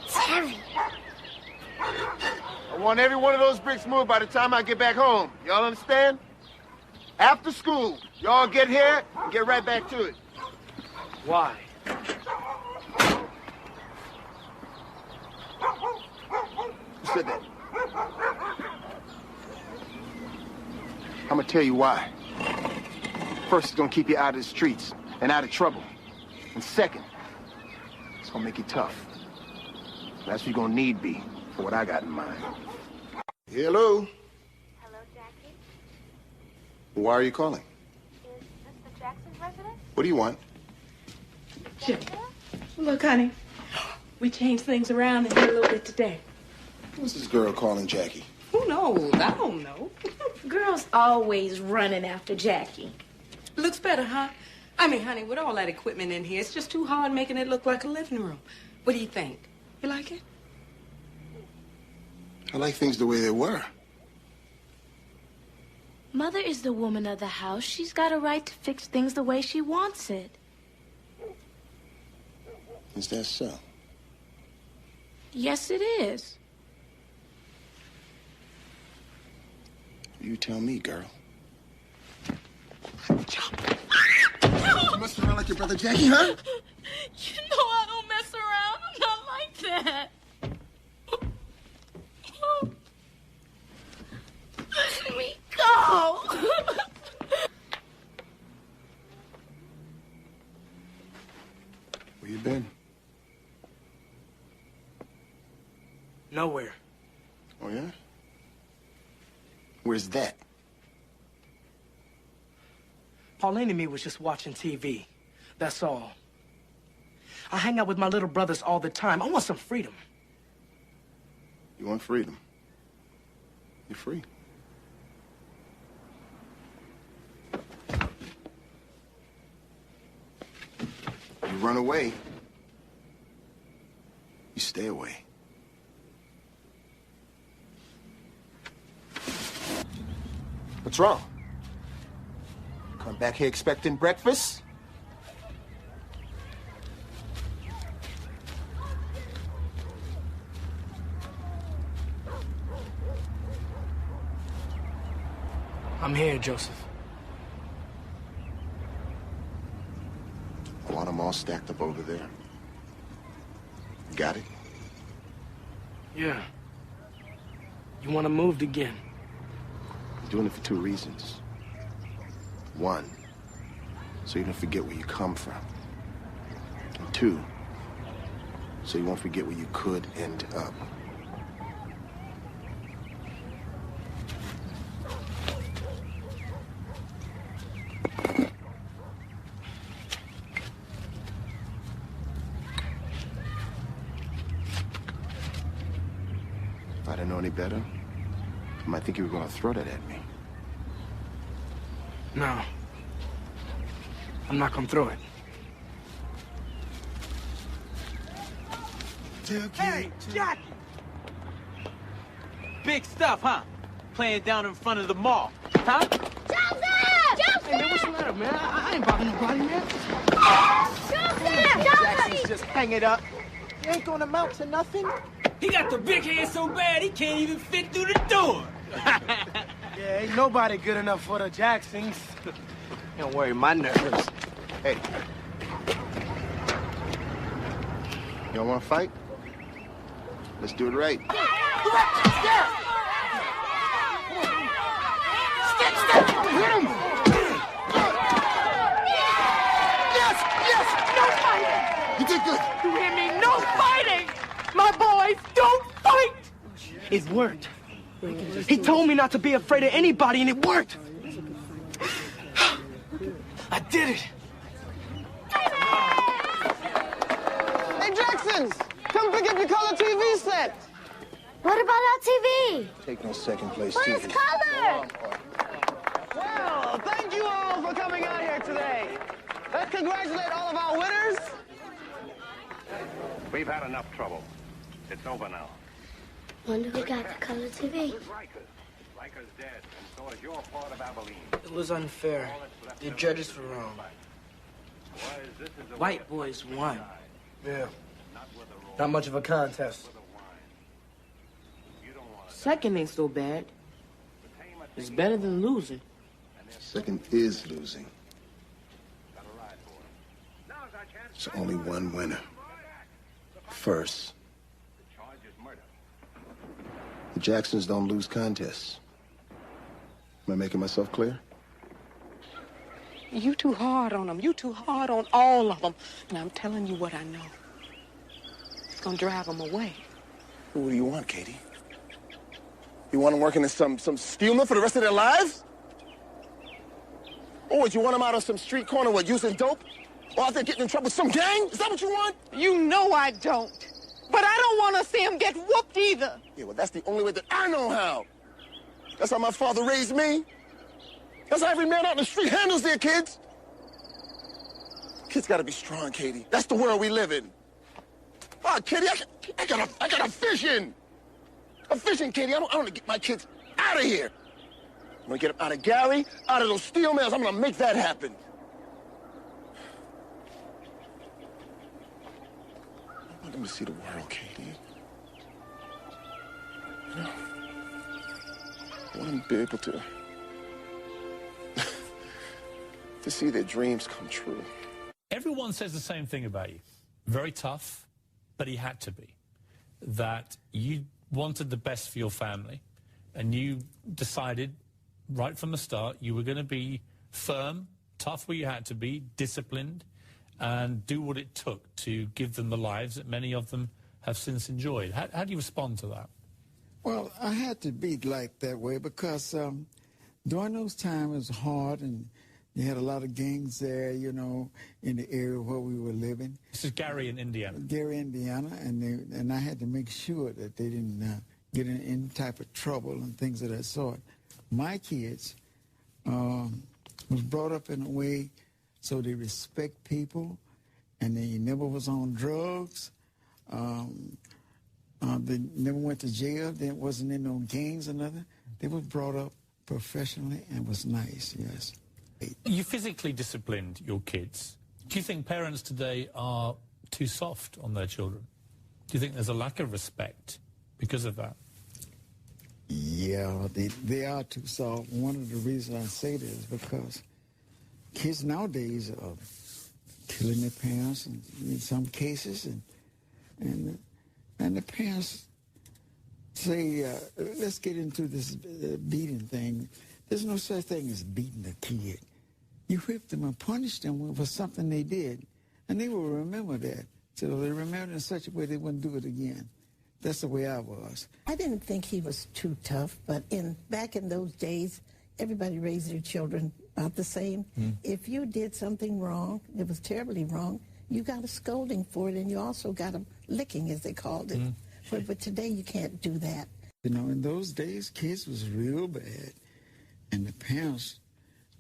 It's heavy. I want every one of those bricks moved by the time I get back home. Y'all understand? After school, y'all get here and get right back to it. Why? Who said that? I'm gonna tell you why. First, it's gonna keep you out of the streets and out of trouble. And second, it's gonna make you tough. That's what you're gonna need be for what I got in mind. Hello? Hello, Jackie. Why are you calling? Is Mr. Jackson's residence? What do you want? Look, honey, we changed things around in here a little bit today. Who's this girl calling Jackie? Who knows? I don't know. Girls always running after Jackie. Looks better, huh? I mean, honey, with all that equipment in here, it's just too hard making it look like a living room. What do you think? You like it? I like things the way they were. Mother is the woman of the house. She's got a right to fix things the way she wants it. Is that so? Yes, it is. You tell me, girl. You messing around like your brother Jackie, huh? You know I don't mess around. I'm not like that. Let me go. Where you been? Nowhere. Oh, yeah? Where's that? Pauline and me was just watching TV. That's all. I hang out with my little brothers all the time. I want some freedom. You want freedom? You're free. You run away. You stay away. What's wrong? Come back here expecting breakfast? I'm here, Joseph. I want them all stacked up over there. Got it? Yeah. You want to move again? I'm doing it for two reasons. One, so you don't forget where you come from. And two, so you won't forget where you could end up. If I didn't know any better, I might think you were going to throw that at me. No. I'm not gonna throw it. Hey, Jackie! Big stuff, huh? Playing down in front of the mall, huh? Joseph! Hey, man, what's the matter, man? I ain't bothering nobody, man. Joseph! Jackson's just hang it up. You ain't gonna amount to nothing. He got the big head so bad he can't even fit through the door. Yeah, ain't nobody good enough for the Jacksons. Don't worry, my nerves. Hey. You don't want to fight? Let's do it right. Step! Hit him! Yes! No fighting! You did good. You hear me? No fighting! My boys, don't fight! It worked. He told me not to be afraid of anybody, and it worked. I did it. Hey, Jacksons! Come pick up your color TV set! What about our TV? Take no second place, Where's TV. color? Well, thank you all for coming out here today. Let's congratulate all of our winners. We've had enough trouble. It's over now. Wonder who got the color TV. Riker's dead, and so is your part of Abilene. It was unfair. The judges were wrong. White boys won. Yeah, Not much of a contest. Second ain't so bad. It's better than losing. Second is losing. There's only one winner. First. The Jacksons don't lose contests. Am I making myself clear? You too hard on them. You too hard on all of them. And I'm telling you what I know. It's gonna drive them away. What do you want, Katie? You want them working in some steel mill for the rest of their lives? Or would you want them out on some street corner, using dope? Or out there getting in trouble with some gang? Is that what you want? You know I don't. But I don't want to see him get whooped either. Yeah, well, that's the only way that I know how. That's how my father raised me. That's how every man out in the street handles their kids. Kids gotta be strong, Katie. That's the world we live in. Oh, Katie, I got a vision. A vision, Katie. I want to get my kids out of here. I'm gonna get them out of Gary, out of those steel mills. I'm gonna make that happen. I want them to see the world, Katie. You know, I want them to be able to see their dreams come true. Everyone says the same thing about you. Very tough, but he had to be. That you wanted the best for your family, and you decided right from the start you were going to be firm, tough where you had to be, disciplined, and do what it took to give them the lives that many of them have since enjoyed. How do you respond to that? Well, I had to be like that way because during those times it was hard, and you had a lot of gangs there, you know, in the area where we were living. This is Gary in Indiana. Gary, Indiana, and I had to make sure that they didn't get in any type of trouble and things of that sort. My kids was brought up in a way so they respect people, and they never was on drugs. They never went to jail. They wasn't in no gangs or nothing. They were brought up professionally and was nice, yes. You physically disciplined your kids. Do you think parents today are too soft on their children? Do you think there's a lack of respect because of that? Yeah, they are too soft. One of the reasons I say that is because kids nowadays are killing their parents in some cases, and the parents say, let's get into this beating thing. There's no such thing as beating a kid. You whip them and punish them for something they did, and they will remember that. So they remember in such a way they wouldn't do it again. That's the way I was. I didn't think he was too tough, but back in those days, everybody raised their children about the same. If you did something wrong, it was terribly wrong, you got a scolding for it, and you also got a licking, as they called it. But today you can't do that. You know, in those days, kids was real bad, and the parents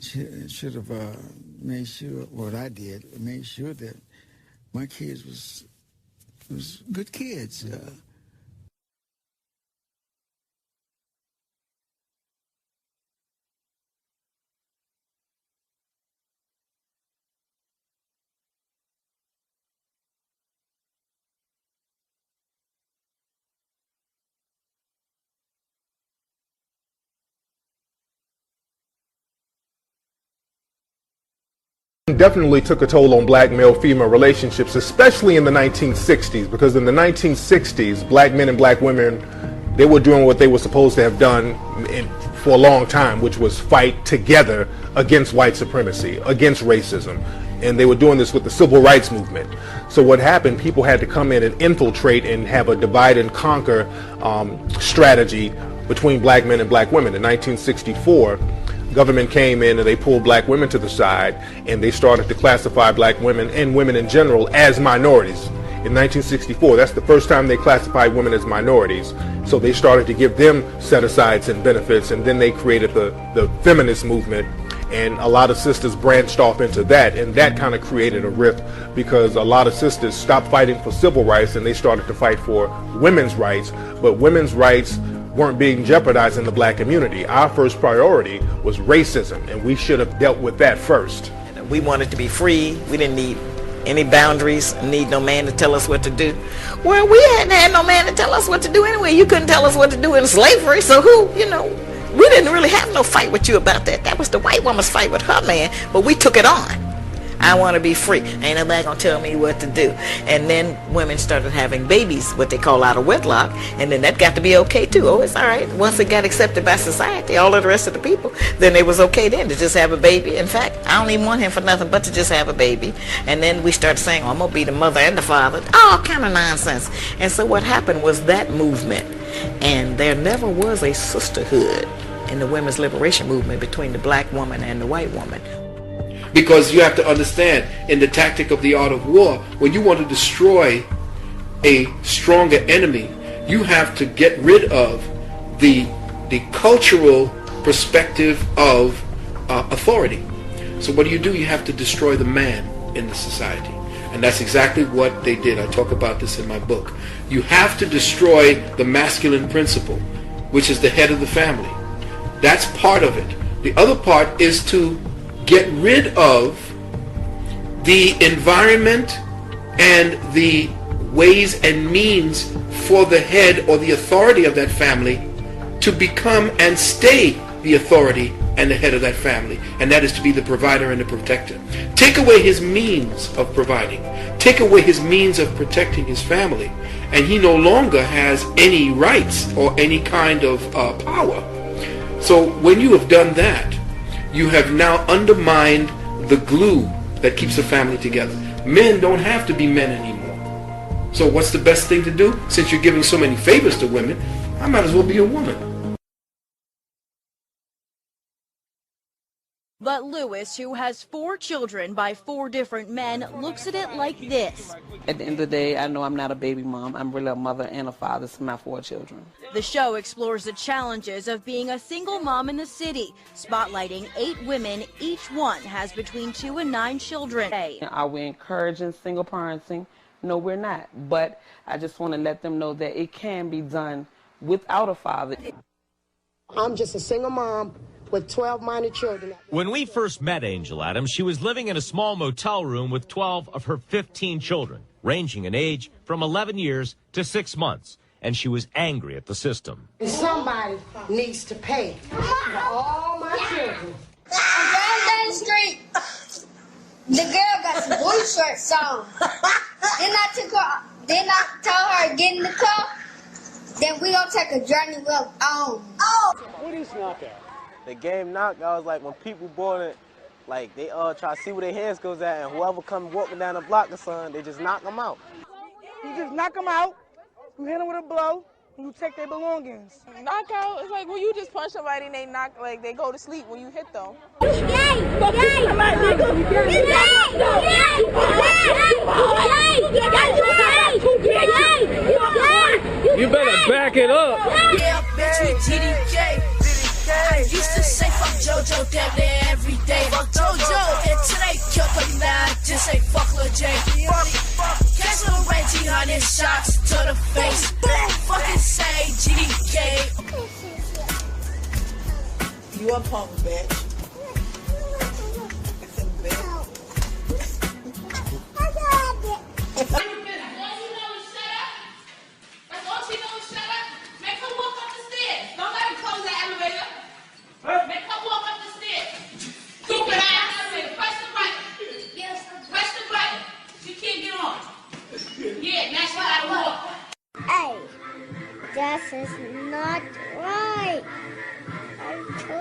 should have made sure, what I did, made sure that my kids was good kids. Definitely took a toll on black male-female relationships, especially in the 1960s, because in the 1960s, black men and black women, they were doing what they were supposed to have done for a long time, which was fight together against white supremacy, against racism. And they were doing this with the civil rights movement. So what happened, people had to come in and infiltrate and have a divide and conquer strategy between black men and black women. In 1964, government came in and they pulled black women to the side, and they started to classify black women and women in general as minorities. In 1964, that's the first time they classified women as minorities. So they started to give them set-asides and benefits, and then they created the feminist movement, and a lot of sisters branched off into that, and that kind of created a rift because a lot of sisters stopped fighting for civil rights and they started to fight for women's rights, but women's rights weren't being jeopardized in the black community. Our first priority was racism, and we should have dealt with that first. We wanted to be free. We didn't need Any boundaries? Need no man to tell us what to do? Well, we hadn't had no man to tell us what to do anyway. You couldn't tell us what to do in slavery, so who, we didn't really have no fight with you about that. That was the white woman's fight with her man, but we took it on. I want to be free. Ain't nobody gonna tell me what to do. And then women started having babies, what they call out of wedlock, and then that got to be okay too. Oh, it's all right. Once it got accepted by society, all of the rest of the people, then it was okay then to just have a baby. In fact, I don't even want him for nothing but to just have a baby. And then we started saying, oh, I'm gonna be the mother and the father. All kind of nonsense. And so what happened was that movement, and there never was a sisterhood in the women's liberation movement between the black woman and the white woman. Because you have to understand, in the tactic of the art of war, when you want to destroy a stronger enemy, you have to get rid of the cultural perspective of authority. So what do? You have to destroy the man in the society. And that's exactly what they did. I talk about this in my book. You have to destroy the masculine principle, which is the head of the family. That's part of it. The other part is to get rid of the environment and the ways and means for the head or the authority of that family to become and stay the authority and the head of that family, and that is to be the provider and the protector. Take away his means of providing, take away his means of protecting his family, and he no longer has any rights or any kind of power. So when you have done that, you have now undermined the glue that keeps a family together. Men don't have to be men anymore. So what's the best thing to do? Since you're giving so many favors to women, I might as well be a woman. But Lewis, who has 4 children by 4 different men, looks at it like this. At the end of the day, I know I'm not a baby mom. I'm really a mother and a father to my 4 children. The show explores the challenges of being a single mom in the city, spotlighting 8 women. Each one has between 2 and 9 children. Are we encouraging single parenting? No, we're not. But I just want to let them know that it can be done without a father. I'm just a single mom with 12 minor children. When we first met Angel Adams, she was living in a small motel room with 12 of her 15 children, ranging in age from 11 years to 6 months. And she was angry at the system. Somebody needs to pay for all my children. I'm going down the street. The girl got some blue shirts on. Then I told her to get in the car. Then we gonna take a journey with on. What is knockout? The game knockout is like when people board it, like they try to see where their hands goes at, and whoever comes walking down the block or something, they just knock them out. You just knock them out, you hit them with a blow, and you take their belongings. Knockout is like when you just punch somebody and they go to sleep when you hit them. You better back it up. Yeah, bitch, we GDK. I used to say fuck JoJo damn near every day. Fuck JoJo, and today killed them now. Just say fuck Lil J. Catch Lil Reggie, 100 shots to the face. Fucking say GDK. You a punk, bitch. Make her walk up the stairs. Stupid ass. Press the button. Yes. Press the button. She can't get on. Yeah, that's how I walk. Hey, this is not right. I told